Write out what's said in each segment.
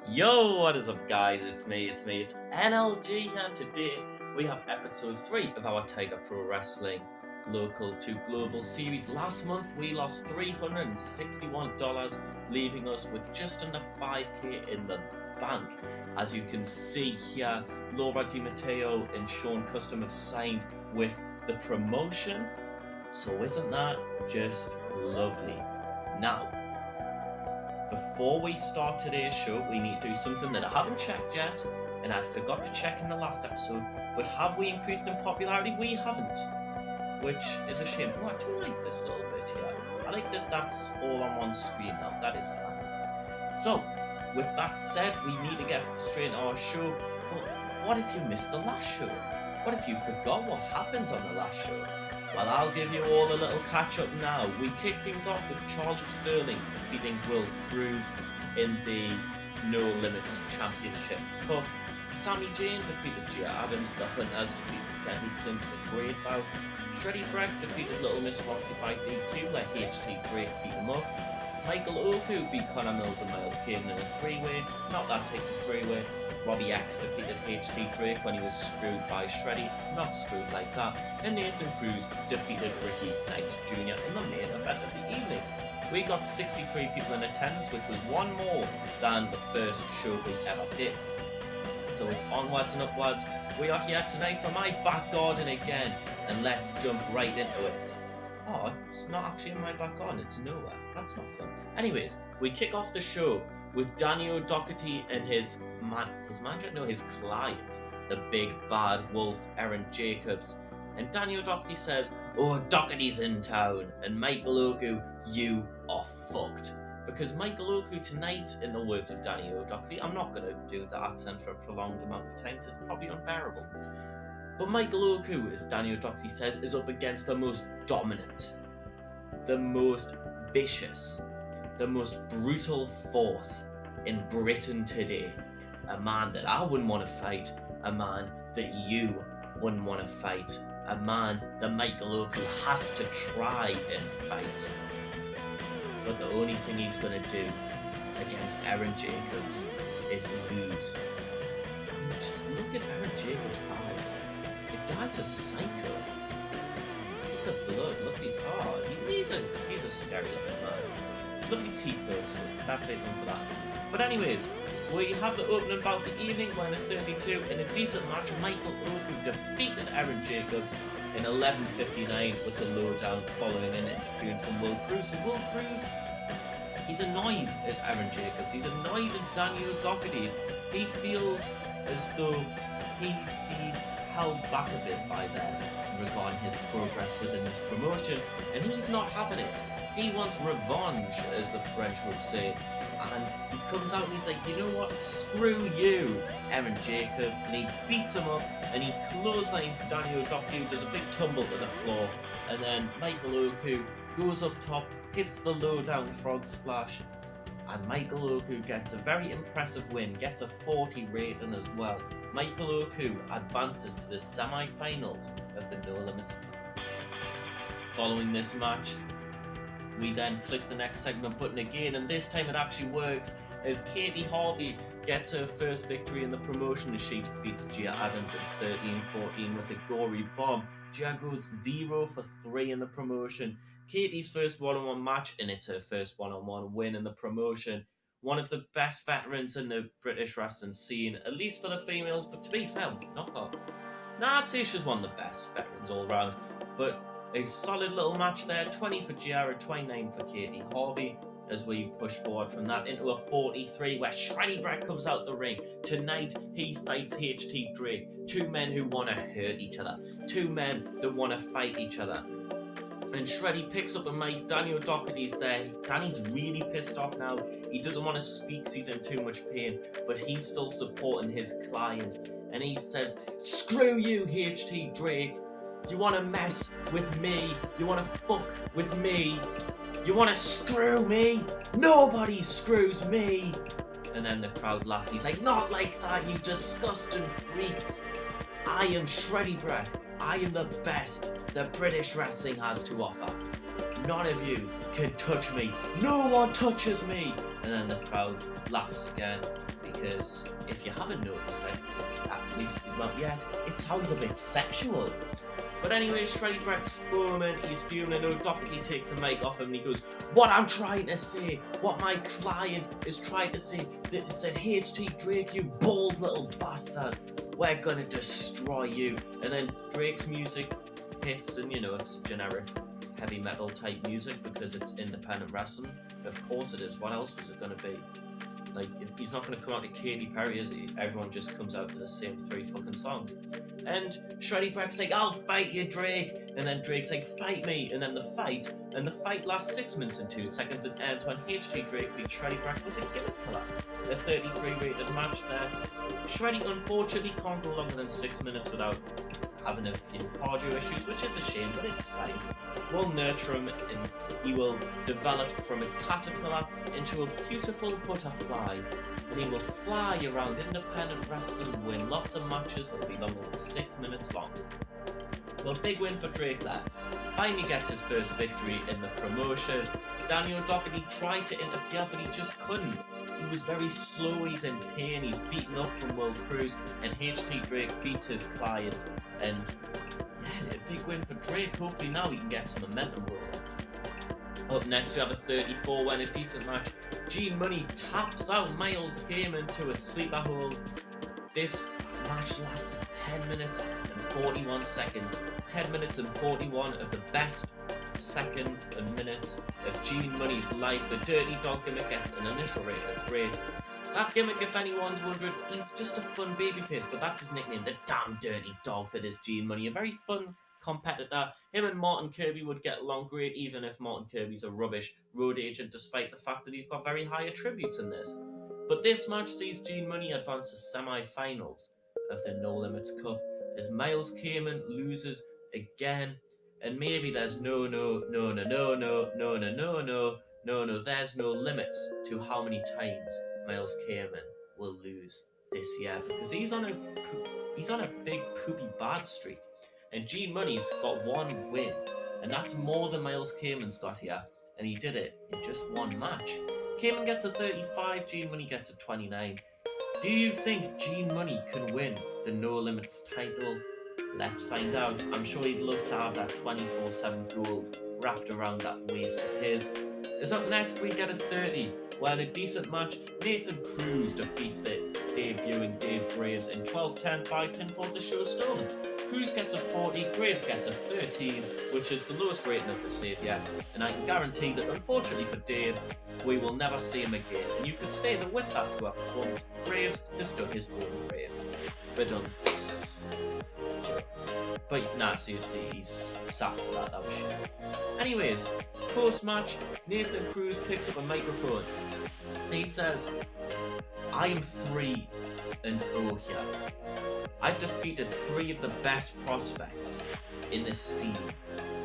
Yo, what is up, guys? It's it's NLG here. And today we have episode 3 of our Tiger Pro Wrestling local to global series. Last month we lost $361, leaving us with just under 5k in the bank. As you can see here, Laura Di Matteo and Sean Custom have signed with the promotion. So isn't that just lovely? Now, before we start today's show, we need to do something that I haven't checked yet, and I forgot to check in the last episode, but have we increased in popularity? We haven't, which is a shame. Oh, I do like this little bit here. I like that that's all on one screen now. That is handy. So, with that said, we need to get straight into our show, but what if you missed the last show? What if you forgot what happens on the last show? Well, I'll give you all a little catch-up now. We kick things off with Charlie Sterling defeating Will Cruz in the No Limits Championship Cup. Sami Zayn defeated Gia Adams. The Hunters defeated Debbie Sim to the Great Bout. Shreddy Breck defeated Little Miss Roxy by DQ, where HT Drake beat him up. Michael Oku beat Connor Mills and Miles Kane in a three-way. Not that type of three-way. Robbie X defeated HT Drake when he was screwed by Shreddy, not screwed like that, and Nathan Cruz defeated Ricky Knight Jr. in the main event of the evening. We got 63 people in attendance, which was one more than the first show we ever did. So it's onwards and upwards. We are here tonight for my back garden again, and let's jump right into it. Oh, it's not actually in my back garden, it's nowhere. That's not fun. Anyways, we kick off the show with Danny O'Doherty and his client, the big bad wolf, Aaron Jacobs. And Danny O'Doherty says, "Oh, Doherty's in town," and Michael Oku, "You are fucked." Because Michael Oku tonight, in the words of Danny O'Doherty, I'm not going to do the accent for a prolonged amount of time, so it's probably unbearable. But Michael Oku, as Danny O'Doherty says, is up against the most dominant, the most vicious, the most brutal force in Britain today. A man that I wouldn't want to fight, a man that you wouldn't want to fight, a man that Michael Oku has to try and fight. But the only thing he's going to do against Aaron Jacobs is lose. Just look at Aaron Jacobs' eyes. The guy's a psycho. Look at the blood, look at his heart. He's a scary looking man. Lovely teeth though, so fair play to him for that. But anyways, we have the opening bout of the evening, minus 32, in a decent match. Michael Oku defeated Aaron Jacobs in 11:59 with a lowdown following an interference from Will Cruz. So Will Cruz, he's annoyed at Aaron Jacobs. He's annoyed at Danny O'Doherty. He feels as though he's been held back a bit by them regarding his progress within this promotion, and he's not having it. He wants revenge, as the French would say. And he comes out and he's like, "You know what? Screw you, Aaron Jacobs." And he beats him up and he clotheslines Danny O'Doherty, who does a big tumble to the floor. And then Michael Oku goes up top, hits the low down frog splash. And Michael Oku gets a very impressive win, gets a 40 rating as well. Michael Oku advances to the semi-finals of the No Limits Cup. Following this match, we then click the next segment button again, and this time it actually works as Katie Harvey gets her first victory in the promotion as she defeats Gia Adams at 13-14 with a gory bomb. Gia goes 0 for 3 in the promotion. Katie's first one-on-one match, and it's her first one-on-one win in the promotion. One of the best veterans in the British wrestling scene, at least for the females, but to be fair, not that. I'd say she's one of the best veterans all round, but a solid little match there, 20 for Giara, 29 for Katie Harvey, as we push forward from that into a 43 where Shreddy Breck comes out the ring. Tonight, he fights HT Drake. Two men who want to hurt each other. Two men that want to fight each other. And Shreddy picks up the mic. Danny O'Doherty's there. Danny's really pissed off now. He doesn't want to speak because he's in too much pain, but he's still supporting his client. And he says, "Screw you, HT Drake. You want to mess with me? You want to fuck with me? You want to screw me? Nobody screws me." And then the crowd laughed. He's like, "Not like that, you disgusting freaks. I am Shreddy Breck. I am the best that British wrestling has to offer. None of you can touch me. No one touches me. And then the crowd laughs again, because if you haven't noticed it, at least not yet, it sounds a bit sexual. But anyway, Shreddy Breck's foaming, he's fuming, and O'Doherty takes the mic off him and he goes, what I'm trying to say, what my client is trying to say, is that HT Drake, you bald little bastard, we're gonna destroy you. And then Drake's music hits, and it's generic heavy metal type music because it's independent wrestling. Of course it is, what else was it gonna be? Like, he's not going to come out to Katy Perry, is he? Everyone just comes out to the same 3 fucking songs. And Shreddy Breck's like, I'll fight you, Drake. And then Drake's like, fight me. And then the fight lasts 6 minutes and 2 seconds and ends when HT Drake beats Shreddy Breck with a gimmick killer. A 33 rated match there. Shreddy unfortunately can't go longer than 6 minutes without having a few cardio issues, which is a shame, but it's fine. We'll nurture him and he will develop from a caterpillar into a beautiful butterfly, and he will fly around independent wrestling and win lots of matches that'll be longer than 6 minutes long. Well, big win for Drake there. Finally gets his first victory in the promotion. Daniel O'Doherty tried to interfere, but he just couldn't. He was very slow, he's in pain, he's beaten up from World Cruise, and HT Drake beats his client. And yeah, a big win for Drake. Hopefully now he can get some momentum rolling. Up next we have a 34 win, a decent match. Gene Money taps out Miles Kamen to a sleeper hold. This match lasted 10 minutes and 41 seconds. 10 minutes and 41 of the best seconds and minutes of Gene Money's life. The Dirty Dog gimmick gets an initial rate of grade. That gimmick, if anyone's wondering, he's just a fun babyface, but that's his nickname, the damn Dirty Dog, for this Gene Money. A very fun competitor. Him and Martin Kirby would get along great, even if Martin Kirby's a rubbish road agent, despite the fact that he's got very high attributes in this. But this match sees Gene Money advance to semi-finals of the No Limits Cup as Miles Kamen loses again. And maybe there's there's no limits to how many times Miles Kamen will lose this year, because he's on a big poopy bad streak. And Gene Money's got 1 win, and that's more than Miles Kamen's got here, and he did it in just 1 match. Kamen gets a 35, Gene Money gets a 29. Do you think Gene Money can win the No Limits title? Let's find out. I'm sure he'd love to have that 24/7 gold wrapped around that waist of his. As up next, we get a 30, where in a decent match, Nathan Cruz defeats the debuting Dave Graves in 12-10 by pinfall to show stolen. Cruz gets a 40, Graves gets a 13, which is the lowest rating of the Saviour, and I can guarantee that, unfortunately for Dave, we will never see him again. And you could say that with that poor performance, Graves has dug his own grave. But nah, seriously, he's sacked for that was shit. Anyways, post-match, Nathan Cruz picks up a microphone. He says, I am 3-0 here. I've defeated 3 of the best prospects in this scene,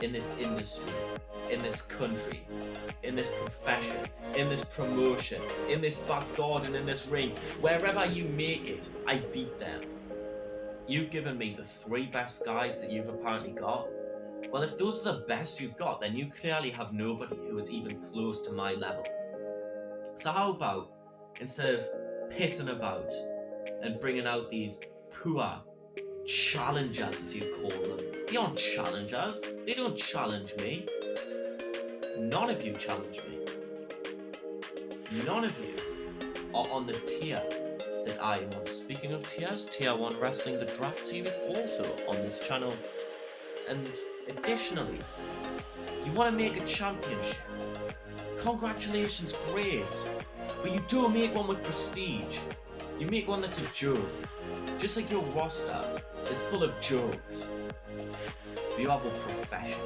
in this industry, in this country, in this profession, in this promotion, in this back garden, in this ring. Wherever you make it, I beat them. You've given me the 3 best guys that you've apparently got. Well, if those are the best you've got, then you clearly have nobody who is even close to my level. So how about, instead of pissing about and bringing out these poor challengers, as you call them. They aren't challengers. They don't challenge me. None of you challenge me. None of you are on the tier that I am on. Speaking of tiers, Tier 1 Wrestling, the Draft Series, also on this channel. And additionally, you want to make a championship. Congratulations, great. But you don't make one with prestige. You make one that's a joke. Just like your roster is full of jokes. You have a profession.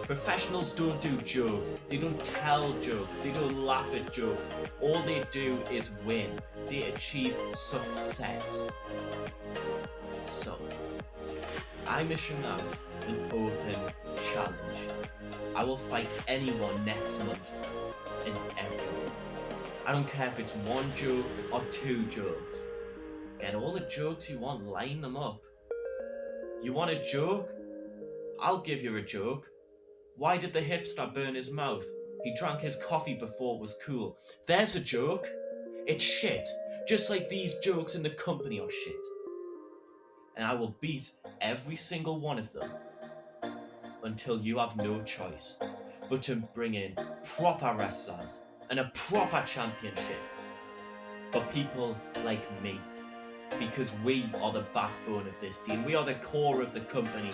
Professionals don't do jokes. They don't tell jokes. They don't laugh at jokes. All they do is win. They achieve success. So, I'm issuing out an open challenge. I will fight anyone next month and everyone. I don't care if it's 1 joke or 2 jokes. Get all the jokes you want, line them up. You want a joke? I'll give you a joke. Why did the hipster burn his mouth? He drank his coffee before it was cool. There's a joke. It's shit. Just like these jokes in the company are shit. And I will beat every single one of them until you have no choice but to bring in proper wrestlers and a proper championship for people like me. Because we are the backbone of this scene. We are the core of the company.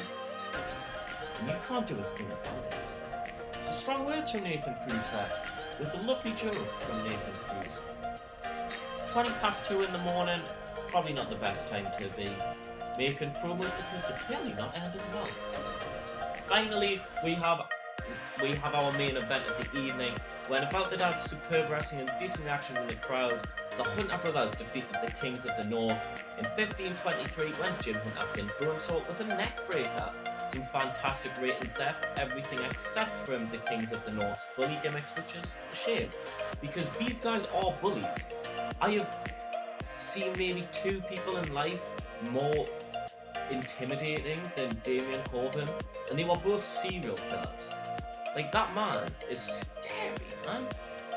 And you can't do a thing about it. So strong words from Nathan Cruz there, with a lovely joke from Nathan Cruz. 20 past 2 in the morning, probably not the best time to be making promos because they're clearly not ending well. Finally, we have our main event of the evening, when about the dance superb wrestling and decent reaction from the crowd, the Hunter brothers defeated the Kings of the North in 15:23 when Jim Hunter pinned Bonesaw with a neck breaker. Some fantastic ratings there for everything except from the Kings of the North's bully gimmicks, which is a shame, because these guys are bullies. I have seen maybe 2 people in life more intimidating than Damien Corvin, and they were both serial killers. Like, that man is scary, man.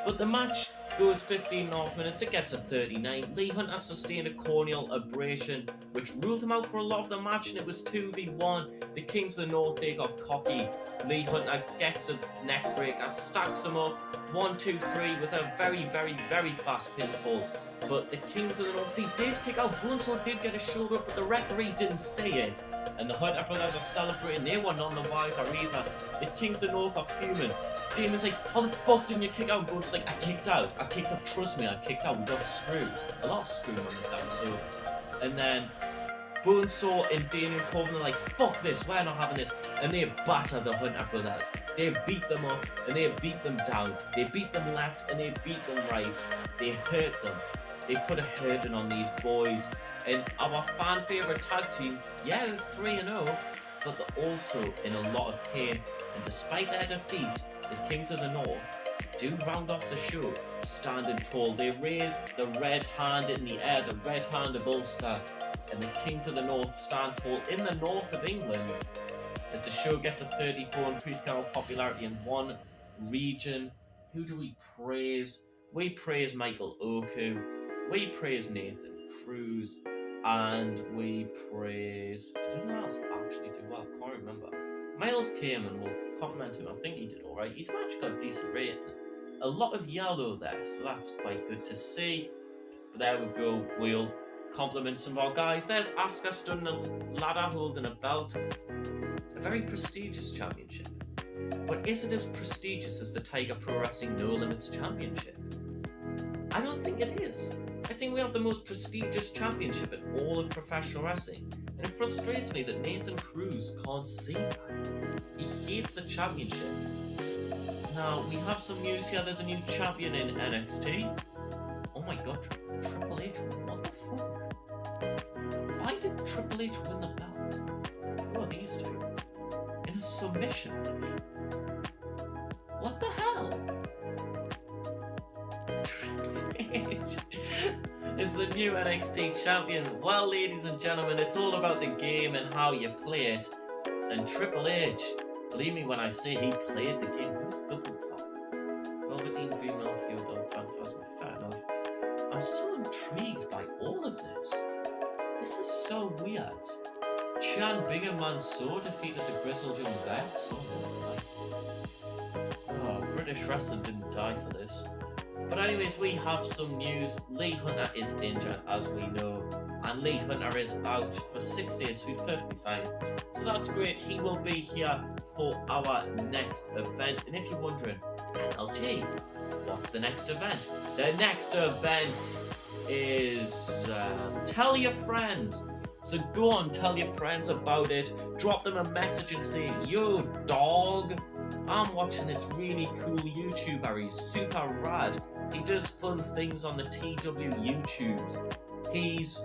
But the match goes 15.5 minutes, it gets a 39. Lee Hunter sustained a corneal abrasion, which ruled him out for a lot of the match, and it was 2v1. The Kings of the North, they got cocky. Lee Hunter gets a neck breaker, stacks him up, 1, 2, 3 with a very, very, very fast pinfall. But the Kings of the North, they did kick out. Bonesaw did get a shoulder up, but the referee didn't say it. And the Hunter brothers are celebrating. They were none the wiser either. The Kings of the North are fuming. Damon's like, how the fuck didn't you kick out? And Bone's like, I kicked out. Trust me, I kicked out. We got screwed. A lot of screwing on this episode. And then Bonesaw and Damien Corvin are like, fuck this, we're not having this. And they batter the Hunter brothers. They beat them up and they beat them down. They beat them left and they beat them right. They hurt them. They put a hurting on these boys. And our fan favourite tag team, yeah, they're 3-0, but they're also in a lot of pain. And despite their defeat, the Kings of the North do round off the show standing tall. They raise the red hand in the air, the red hand of Ulster, and the Kings of the North stand tall in the north of England as the show gets a 34 increased count of popularity in one region. Who do we praise? We praise Michael Oku, we praise Nathan Cruz, and we praise... Did anyone else actually do well? I can't remember. Miles came and we'll compliment him. I think he did alright. He's actually got a decent rating. A lot of yellow there, so that's quite good to see. But there we go. We'll compliment some of our guys. There's Asuka stood in a ladder holding a belt. A very prestigious championship. But is it as prestigious as the Tiger Pro Wrestling No Limits Championship? I don't think it is. I think we have the most prestigious championship in all of professional wrestling. And it frustrates me that Nathan Cruz can't see that. He hates the championship. Now, we have some news here. There's a new champion in NXT. Oh my god, Triple H, what the fuck? Why did Triple H win the belt? Who are these two? In a submission match? What the hell? Triple H is the new NXT champion. Well, ladies and gentlemen, it's all about the game and how you play it. And Triple H, believe me when I say he played the game. Who's double top? Velveteen Dream, Theodore, Phantasm, fair enough. I'm so intrigued by all of this. This is so weird. Chan Bigger Mansoor defeated the Grizzled Young Vets. Oh, British wrestling didn't die for this. But anyways, we have some news. Lee Hunter is injured, as we know. And Lee Hunter is out for 6 days, so he's perfectly fine. So that's great. He will be here for our next event. And if you're wondering, NLG, what's the next event? The next event is Tell Your Friends. So go on, tell your friends about it. Drop them a message and say, yo, dog, I'm watching this really cool YouTuber. He's super rad. He does fun things on the TW YouTubes. He's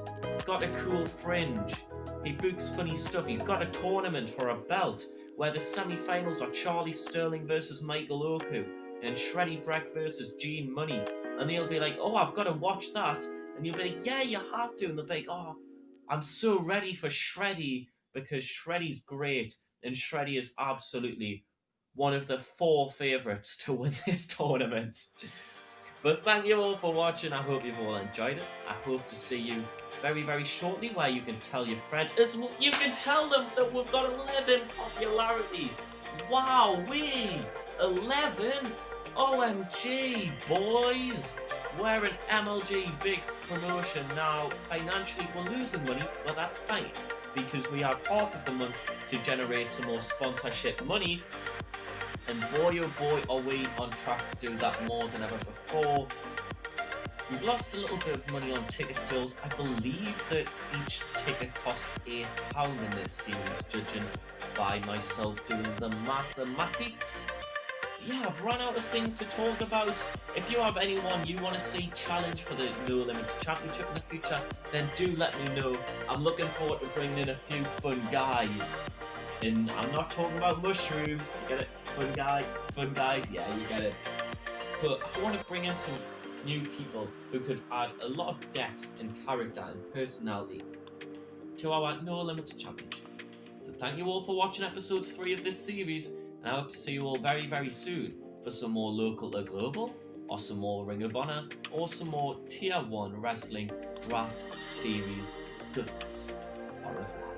got a cool fringe. He books funny stuff. He's got a tournament for a belt where the semi-finals are Charlie Sterling versus Michael Oku and Shreddy Breck versus Gene Money. And they'll be like, oh, I've got to watch that. And you'll be like, yeah, you have to. And they'll be like, oh, I'm so ready for Shreddy because Shreddy's great and Shreddy is absolutely one of the 4 favourites to win this tournament. But thank you all for watching. I hope you've all enjoyed it. I hope to see you very, very shortly, where you can tell your friends. You can tell them that we've got 11 popularity. Wow, 11. OMG, boys. We're an MLG big promotion now. Financially, we're losing money, but that's fine, because we have half of the month to generate some more sponsorship money. And boy, oh boy, are we on track to do that more than ever before. We've lost a little bit of money on ticket sales. I believe that each ticket cost £8 in this series, judging by myself doing the mathematics. Yeah, I've run out of things to talk about. If you have anyone you want to see challenge for the No Limits Championship in the future, then do let me know. I'm looking forward to bringing in a few fun guys. And I'm not talking about mushrooms. You get it? Fun guys, yeah, you get it. But I want to bring in some new people who could add a lot of depth and character and personality to our No Limits Championship. So thank you all for watching episode 3 of this series, and I hope to see you all very, very soon for some more local or global, or some more Ring of Honor, or some more Tier 1 Wrestling Draft Series goodness. Au revoir.